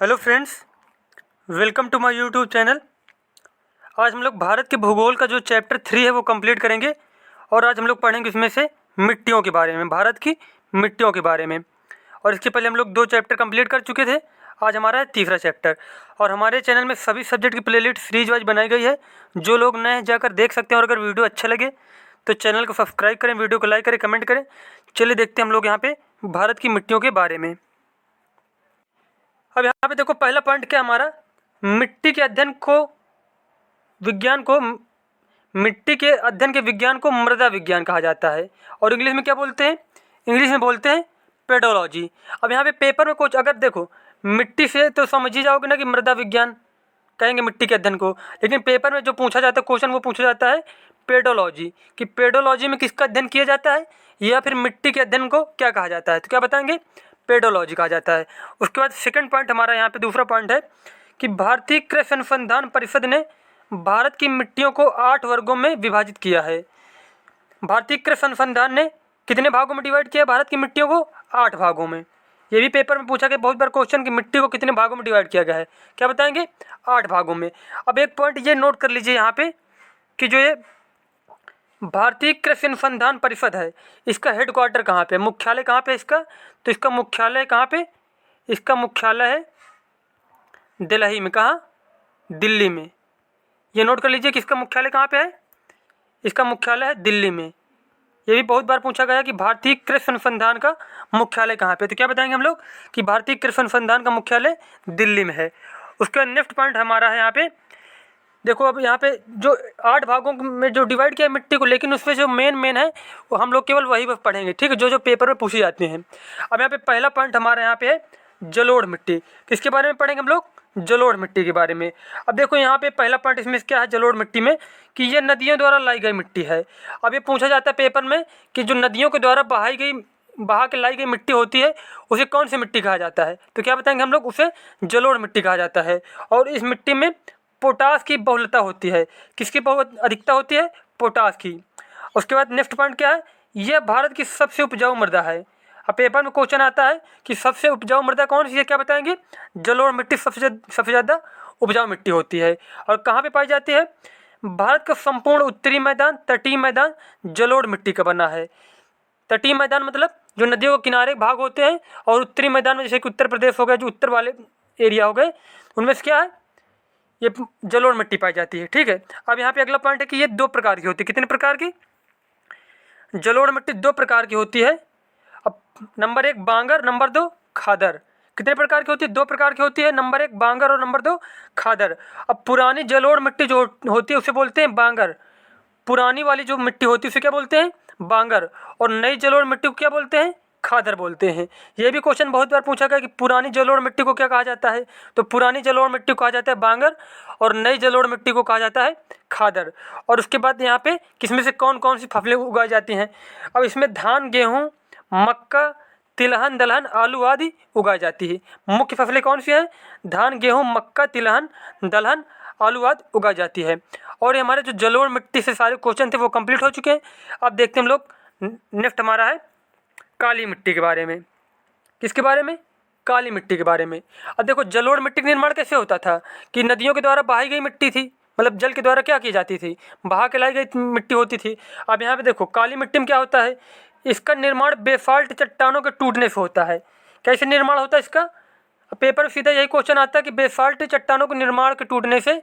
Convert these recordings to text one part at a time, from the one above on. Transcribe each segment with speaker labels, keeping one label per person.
Speaker 1: Hello friends, welcome to my YouTube channel. आज हम लोग भारत के भूगोल का जो चैप्टर 3 है वो कंप्लीट करेंगे और आज हम लोग पढ़ेंगे इसमें से मिट्टियों के बारे में, भारत की मिट्टियों के बारे में। और इसके पहले हम लोग 2 चैप्टर कंप्लीट कर चुके थे। आज हमारा है तीसरा चैप्टर और हमारे चैनल में सभी सब्जेक्ट की प्लेलिस्ट सीरीज वाइज बनाई गई है। जो लोग नए हैं जाकर देख सकते हैं और अगर वीडियो अच्छा लगे तो चैनल को सब्सक्राइब करें, वीडियो को लाइक करें, कमेंट करें। चलिए देखते हैं हम लोग यहाँ पे भारत की मिट्टियों के बारे में। अब यहाँ पे देखो, पहला पॉइंट क्या हमारा, मिट्टी के अध्ययन के विज्ञान को मृदा विज्ञान कहा जाता है। और इंग्लिश में क्या बोलते हैं? इंग्लिश में बोलते हैं पेडोलॉजी। अब यहाँ पे पेपर में कुछ अगर देखो, मिट्टी से तो समझ ही जाओगे ना कि मृदा विज्ञान कहेंगे मिट्टी के अध्ययन को, लेकिन पेपर में जो पूछा जाता है क्वेश्चन, वो पूछा जाता है पेडोलॉजी, कि पेडोलॉजी में किसका अध्ययन किया जाता है या फिर मिट्टी के अध्ययन को क्या कहा जाता है। तो क्या बताएंगे? पेडोलॉजी कहा जाता है। उसके बाद सेकंड पॉइंट हमारा यहाँ पे दूसरा पॉइंट है कि भारतीय कृषि अनुसंधान परिषद ने भारत की मिट्टियों को 8 वर्गों में विभाजित किया है। भारतीय कृषि अनुसंधान ने कितने भागों में डिवाइड किया भारत की मिट्टियों को? 8 भागों में। ये भी पेपर में पूछा गया बहुत बार क्वेश्चन कि मिट्टी को कितने भागों में डिवाइड किया गया है। क्या बताएंगे? 8 भागों में। अब एक पॉइंट ये नोट कर लीजिए यहाँ पे कि जो ये भारतीय कृषि अनुसंधान परिषद है, इसका हेडक्वार्टर कहाँ पे, मुख्यालय कहाँ पे इसका? तो इसका मुख्यालय कहाँ पे? इसका मुख्यालय है दिल्ली में। कहाँ? दिल्ली में। ये नोट कर लीजिए कि इसका मुख्यालय कहाँ पे है? इसका मुख्यालय है दिल्ली में। ये भी बहुत बार पूछा गया कि भारतीय कृषि अनुसंधान का मुख्यालय कहाँ पे, तो क्या बताएंगे हम लोग कि भारतीय कृषि अनुसंधान का मुख्यालय दिल्ली में है। उसका नेक्स्ट पॉइंट हमारा है यहाँ पे, देखो अब यहाँ पे जो 8 भागों में जो डिवाइड किया है मिट्टी को, लेकिन उसमें जो मेन है वो हम लोग केवल वही पढ़ेंगे, ठीक है, जो पेपर में पूछी जाती हैं। अब यहाँ पे पहला पॉइंट हमारा यहाँ पे है जलोढ़ मिट्टी। किसके बारे में पढ़ेंगे हम लोग? जलोढ़ मिट्टी के बारे में। अब देखो यहाँ पे पहला पॉइंट इसमें क्या है जलोढ़ मिट्टी में, कि ये नदियों द्वारा लाई गई मिट्टी है। अब ये पूछा जाता है पेपर में कि जो नदियों के द्वारा बहा के लाई गई मिट्टी होती है उसे कौन सी मिट्टी कहा जाता है? तो क्या बताएंगे हम लोग? उसे जलोढ़ मिट्टी कहा जाता है। और इस मिट्टी में पोटास की बहुलता होती है। किसकी बहुत अधिकता होती है? पोटास की। उसके बाद नेक्स्ट पॉइंट क्या है? यह भारत की सबसे उपजाऊ मृदा है। अब पेपर में क्वेश्चन आता है कि सबसे उपजाऊ मृदा कौन सी है? क्या बताएंगे? जलोढ़ मिट्टी सबसे ज़्यादा उपजाऊ मिट्टी होती है। और कहाँ पे पाई जाती है? भारत का संपूर्ण उत्तरी मैदान, तटीय मैदान जलोढ़ मिट्टी का बना है। तटीय मैदान मतलब जो नदियों के किनारे भाग होते हैं, और उत्तरी मैदान में जैसे कि उत्तर प्रदेश हो गया, जो उत्तर वाले एरिया हो गए, उनमें से क्या है? ये जलोढ़ मिट्टी पाई जाती है, ठीक है। अब यहाँ पे अगला पॉइंट है कि ये 2 प्रकार की होती है। कितने प्रकार की? जलोढ़ मिट्टी 2 प्रकार की होती है। अब नंबर 1 बांगर, नंबर 2 खादर। कितने प्रकार की होती है? 2 प्रकार की होती है। नंबर 1 बांगर और नंबर 2 खादर। अब पुरानी जलोढ़ मिट्टी जो होती है उसे बोलते हैं बांगर। पुरानी वाली जो मिट्टी होती है उसे क्या बोलते हैं? बांगर। और नई जलोढ़ मिट्टी को क्या बोलते हैं? खादर बोलते हैं। ये भी क्वेश्चन बहुत बार पूछा गया कि पुरानी जलोढ़ मिट्टी को क्या कहा जाता है? तो पुरानी जलोढ़ मिट्टी को कहा जाता है बांगर और नई जलोढ़ मिट्टी को कहा जाता है खादर। और उसके बाद यहाँ पे किसमें से कौन कौन सी फसलें उगाई जाती हैं? अब इसमें धान, गेहूँ, मक्का, तिलहन, दलहन, आलू आदि उगाई जाती है। मुख्य फसलें कौन सी हैं? धान, गेहूँ, मक्का, तिलहन, दलहन, आलू आदि उगाई जाती है। और ये हमारे जो जलोढ़ मिट्टी से सारे क्वेश्चन थे वो कंप्लीट हो चुके हैं। अब देखते हैं हम लोग नेक्स्ट हमारा है काली मिट्टी के बारे में। किसके बारे में? काली मिट्टी के बारे में। अब देखो जलोढ़ मिट्टी का निर्माण कैसे होता था कि नदियों के द्वारा बहाई गई मिट्टी थी, मतलब जल के द्वारा क्या की जाती थी? बहा के लाई गई मिट्टी होती थी। अब यहाँ पे देखो काली मिट्टी में क्या होता है? इसका निर्माण बेफाल्ट चट्टानों के टूटने से होता है। कैसे निर्माण होता है इसका? पेपर में सीधा यही क्वेश्चन आता है कि बेफाल्ट चट्टानों के निर्माण के टूटने से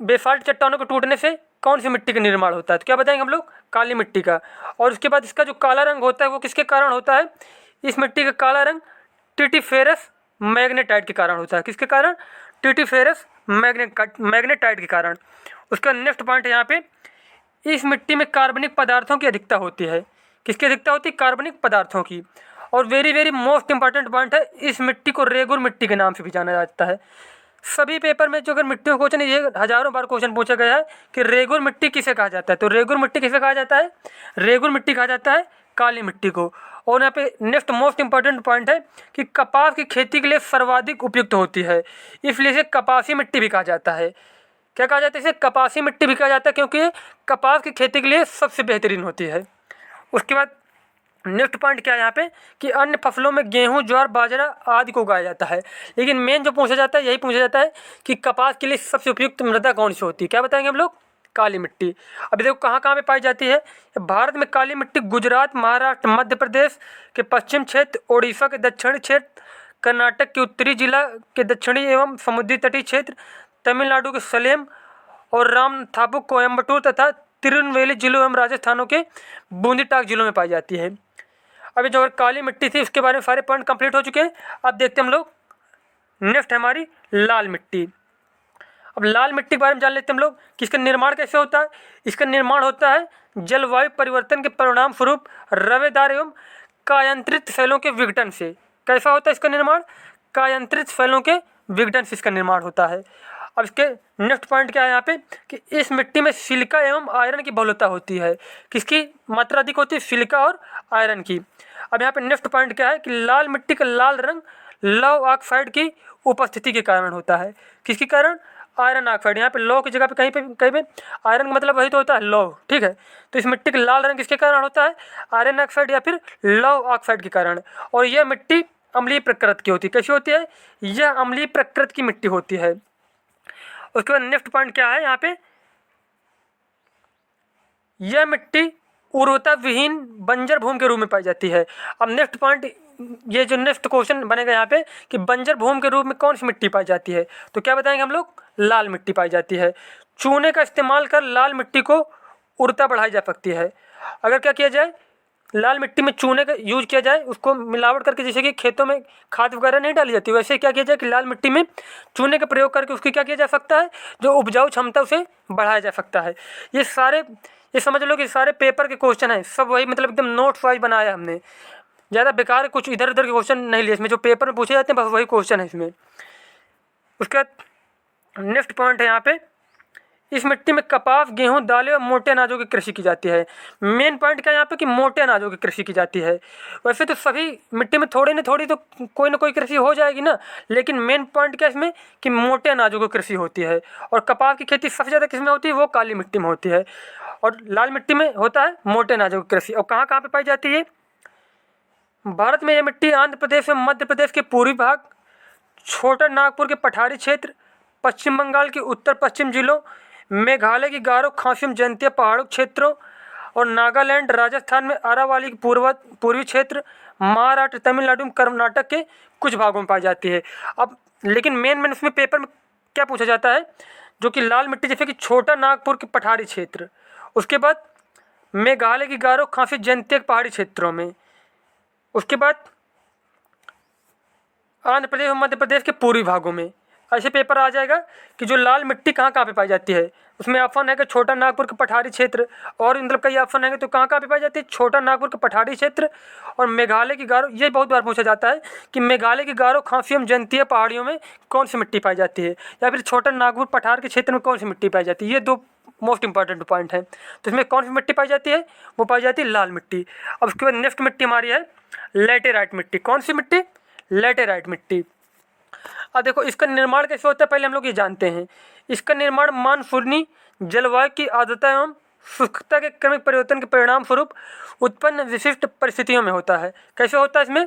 Speaker 1: बेफाल्ट चट्टानों के टूटने से कौन सी मिट्टी का निर्माण होता है? तो क्या बताएंगे हम लोग? काली मिट्टी का। और उसके बाद इसका जो काला रंग होता है वो किसके कारण होता है? इस मिट्टी का काला रंग टिटिफेरस मैग्नेटाइट के कारण होता है। किसके कारण? टिटिफेरस मैग्नेटाइट के कारण। उसका नेक्स्ट पॉइंट यहाँ पे, इस मिट्टी में कार्बनिक पदार्थों की अधिकता होती है। किसकी अधिकता होती है? कार्बनिक पदार्थों की। और वेरी मोस्ट इंपॉर्टेंट पॉइंट है, इस मिट्टी को रेगुर मिट्टी के नाम से भी जाना जाता है। सभी पेपर में जो अगर मिट्टियों का क्वेश्चन है, ये हजारों बार क्वेश्चन पूछा गया है कि रेगुर मिट्टी किसे कहा जाता है? तो रेगुर मिट्टी किसे कहा जाता है? रेगुर मिट्टी कहा जाता है काली मिट्टी को। और यहाँ पे नेक्स्ट मोस्ट इंपॉर्टेंट पॉइंट है कि कपास की खेती के लिए सर्वाधिक उपयुक्त होती है, इसलिए इसे कपासी मिट्टी भी कहा जाता है। क्या कहा जाता है? इसे कपासी मिट्टी भी कहा जाता है क्योंकि कपास की खेती के लिए सबसे बेहतरीन होती है। उसके बाद नेक्स्ट पॉइंट क्या है यहाँ पे कि अन्य फसलों में गेहूं, ज्वार, बाजरा आदि को उगाया जाता है। लेकिन मेन जो पूछा जाता है, यही पूछा जाता है कि कपास के लिए सबसे उपयुक्त मृदा कौन सी होती है। क्या बताएंगे हम लोग? काली मिट्टी। अभी देखो कहाँ कहाँ पे पाई जाती है। भारत में काली मिट्टी गुजरात, महाराष्ट्र, मध्य प्रदेश के पश्चिम क्षेत्र, उड़ीसा के दक्षिणी क्षेत्र, कर्नाटक के उत्तरी जिला के दक्षिणी एवं समुद्री तटीय क्षेत्र, तमिलनाडु के सलेम और रामथापू, कोयम्बटूर तथा तिरुनेलवेली जिलों एवं राजस्थानों के बूंदी टाक जिलों में पाई जाती है। अभी जो काली मिट्टी थी उसके बारे में सारे पॉइंट कंप्लीट हो चुके हैं। अब देखते हैं हम लोग नेक्स्ट है हमारी लाल मिट्टी। अब लाल मिट्टी के बारे में जान लेते हैं हम लोग कि इसका निर्माण कैसे होता है। इसका निर्माण होता है जलवायु परिवर्तन के परिणाम स्वरूप रवेदार एवं कायांतरित सेलों के विघटन से। कैसा होता है इसका निर्माण? कायांतरित सेलों के विघटन से इसका निर्माण होता है। अब इसके नेक्स्ट पॉइंट क्या है यहाँ पे कि इस मिट्टी में सिलिका एवं आयरन की बहुलता होती है। किसकी मात्रा अधिक होती है? सिलिका और आयरन की। अब यहाँ पे नेक्स्ट पॉइंट क्या है कि लाल मिट्टी का लाल रंग लौह ऑक्साइड की उपस्थिति के कारण होता है। किसके कारण? Iron oxide. यहाँ पे लौह की जगह पे कहीं पे आयरन का मतलब वही तो होता है, लौह। ठीक है, तो इस मिट्टी का लाल रंग किसके कारण होता है? आयरन ऑक्साइड या फिर लौह ऑक्साइड के कारण। और यह मिट्टी अम्लीय प्रकृति की होती है। कैसी होती है? यह अम्लीय प्रकृति की मिट्टी होती है। उसके बाद नेक्स्ट पॉइंट क्या है यहाँ पे, यह मिट्टी उर्वरता विहीन बंजर भूमि के रूप में पाई जाती है। अब नेक्स्ट पॉइंट, ये जो नेक्स्ट क्वेश्चन बनेगा यहाँ पे कि बंजर भूमि के रूप में कौन सी मिट्टी पाई जाती है, तो क्या बताएंगे हम लोग? लाल मिट्टी पाई जाती है। चूने का इस्तेमाल कर लाल मिट्टी को उर्वरता बढ़ाई जा सकती है। अगर क्या किया जाए, लाल मिट्टी में चूने का यूज किया जाए, उसको मिलावट करके, जैसे कि खेतों में खाद वगैरह नहीं डाली जाती, वैसे क्या किया जाए कि लाल मिट्टी में चूने का प्रयोग करके उसकी क्या किया जा सकता है, जो उपजाऊ क्षमता उसे बढ़ाया जा सकता है। ये समझ लो कि सारे पेपर के क्वेश्चन हैं, सब वही मतलब एकदम नोट्स वाइज बनाया है हमने। ज़्यादा बेकार कुछ इधर उधर के क्वेश्चन नहीं लिए इसमें, जो पेपर में पूछे जाते हैं बस वही क्वेश्चन है इसमें। उसके बाद नेक्स्ट पॉइंट है यहाँ पे, इस मिट्टी में कपास, गेहूं, दालें और मोटे अनाजों की कृषि की जाती है। मेन पॉइंट क्या है यहाँ पे कि मोटे अनाजों की कृषि की जाती है। वैसे तो सभी मिट्टी में थोड़ी ना थोड़ी तो कोई ना कोई कृषि हो जाएगी ना, लेकिन मेन पॉइंट क्या है इसमें कि मोटे अनाजों की कृषि होती है। और कपास की खेती सबसे ज़्यादा किस में होती है? वो काली मिट्टी में होती है। और लाल मिट्टी में होता है मोटे अनाजों की कृषि। और कहाँ कहाँ पर पाई जाती है? भारत में यह मिट्टी आंध्र प्रदेश और मध्य प्रदेश के पूर्वी भाग, छोटा नागपुर के पठारी क्षेत्र, पश्चिम बंगाल के उत्तर पश्चिम जिलों, मेघालय की गारो खासी जयंतिया पहाड़ों क्षेत्रों और नागालैंड, राजस्थान में अरावली के पूर्वी क्षेत्र, महाराष्ट्र, तमिलनाडु, कर्नाटक के कुछ भागों में पाई जाती है। अब लेकिन मेन उसमें पेपर में क्या पूछा जाता है, जो कि लाल मिट्टी जैसे कि छोटा नागपुर के पठारी क्षेत्र, उसके बाद मेघालय की गारो खासी जयंतिया पहाड़ी क्षेत्रों में, उसके बाद आंध्र प्रदेश और मध्य प्रदेश के पूर्वी भागों में। ऐसे पेपर आ जाएगा कि जो लाल मिट्टी कहाँ कहाँ पे पाई जाती है। उसमें ऑप्शन है कि छोटा नागपुर के पठारी क्षेत्र, और मतलब कई ऑप्शन है तो कहाँ कहाँ पे पाई जाती है? छोटा नागपुर के पठारी क्षेत्र और मेघालय की गारो। ये बहुत बार पूछा जाता है कि मेघालय की गारो खासी जयंतिया पहाड़ियों में कौन सी मिट्टी पाई जाती है, या फिर छोटा नागपुर पठार के क्षेत्र में कौन सी मिट्टी पाई जाती है। ये दो मोस्ट इंपॉर्टेंट पॉइंट है। तो इसमें कौन सी मिट्टी पाई जाती है? वो पाई जाती है लाल मिट्टी। अब उसके बाद नेक्स्ट मिट्टी हमारी है लेटेराइट मिट्टी। कौन सी मिट्टी? लेटेराइट मिट्टी। अब देखो इसका निर्माण कैसे होता है, पहले हम लोग ये जानते हैं। इसका निर्माण मानसूनी जलवायु की आर्द्रता एवं शुष्कता के क्रमिक परिवर्तन के परिणाम स्वरूप उत्पन्न विशिष्ट परिस्थितियों में होता है। कैसे होता है इसमें?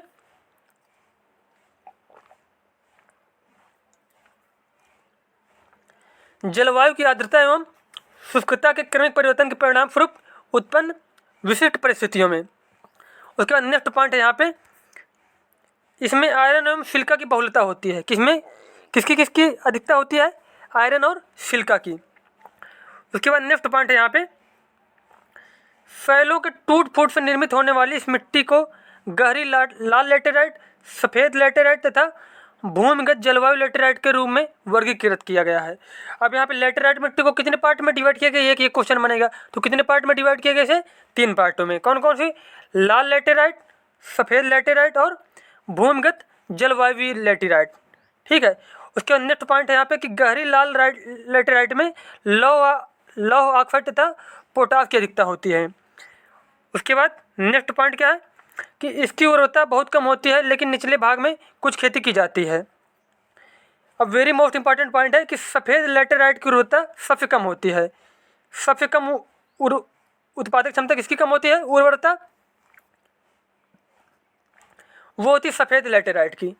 Speaker 1: जलवायु की आर्द्रता एवं शुष्कता के क्रमिक परिवर्तन के परिणाम स्वरूप उत्पन्न विशिष्ट परिस्थितियों में। उसके बाद नेक्स्ट पॉइंट है यहाँ पे, इसमें आयरन एवं सिलिका की बहुलता होती है। किसमें? किसकी अधिकता होती है? आयरन और सिलिका की। उसके बाद नेक्स्ट पॉइंट है यहाँ पे, फैलों के टूट फूट से निर्मित होने वाली इस मिट्टी को गहरी लाल लेटेराइट, सफ़ेद लेटेराइट तथा भूमिगत जलवायु लेटेराइट के रूप में वर्गीकृत किया गया है। अब यहाँ पे लेटेराइट मिट्टी को कितने पार्ट में डिवाइड किया गया? एक ये क्वेश्चन बनेगा, तो कितने पार्ट में डिवाइड किया गया इसे? 3 पार्टों में। कौन कौन सी? लाल लेटेराइट, सफ़ेद लेटेराइट और भूमिगत जलवायु लेटेराइट। ठीक है। उसके बाद नेक्स्ट पॉइंट है यहाँ पे कि गहरी लाल लेटेराइट में लौह ऑक्साइड तथा पोटास की अधिकता होती है। उसके बाद नेक्स्ट पॉइंट क्या है कि इसकी उर्वरता बहुत कम होती है, लेकिन निचले भाग में कुछ खेती की जाती है। अब वेरी मोस्ट इंपॉर्टेंट पॉइंट है कि सफ़ेद लेटेराइट की उर्वरता सबसे कम होती है। सबसे कम उत्पादक क्षमता किसकी कम होती है? उर्वरता वो होती है सफ़ेद लैटेराइट की।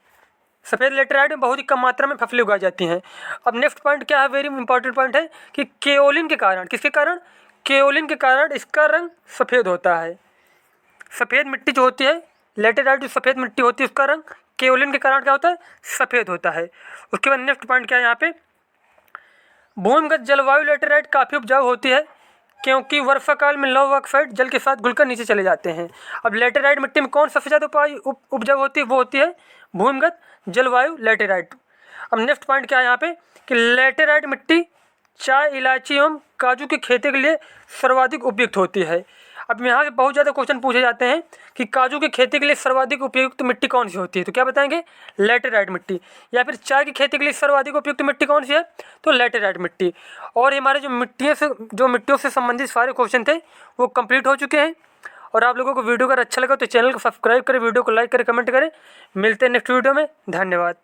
Speaker 1: सफ़ेद लैटेराइट में बहुत ही कम मात्रा में फसलें उगाई जाती हैं। अब नेक्स्ट पॉइंट क्या है, वेरी इंपॉर्टेंट पॉइंट है कि केओलिन के कारण, किसके कारण, केओलिन के कारण इसका रंग सफ़ेद होता है। सफ़ेद मिट्टी जो होती है, लैटेराइट जो सफ़ेद मिट्टी होती है, उसका रंग केओलिन के कारण क्या होता है, सफ़ेद होता है। उसके बाद नेक्स्ट पॉइंट क्या है यहाँ पे, भूमिगत जलवायु लैटेराइट काफ़ी उपजाऊ होती है क्योंकि वर्षा काल में लौह ऑक्साइड जल के साथ घुलकर नीचे चले जाते हैं। अब लैटेराइट मिट्टी में कौन सबसे ज़्यादा उपजाऊ होती है, वो होती है भूमिगत जलवायु लैटेराइट। अब नेक्स्ट पॉइंट क्या है यहाँ पे कि लैटेराइट मिट्टी चाय, इलायची एवं काजू की खेती के लिए सर्वाधिक उपयुक्त होती है। अब यहाँ से बहुत ज़्यादा क्वेश्चन पूछे जाते हैं कि काजू की खेती के लिए सर्वाधिक उपयुक्त मिट्टी कौन सी होती है, तो क्या बताएंगे, लैटेराइट मिट्टी। या फिर चाय की खेती के लिए सर्वाधिक उपयुक्त मिट्टी कौन सी है, तो लैटेराइट मिट्टी। और हमारे जो मिट्टियों से संबंधित सारे क्वेश्चन थे वो कंप्लीट हो चुके हैं। और आप लोगों को वीडियो अगर अच्छा लगा तो चैनल को सब्सक्राइब करें, वीडियो को लाइक करें, कमेंट करें। मिलते हैं नेक्स्ट वीडियो में। धन्यवाद।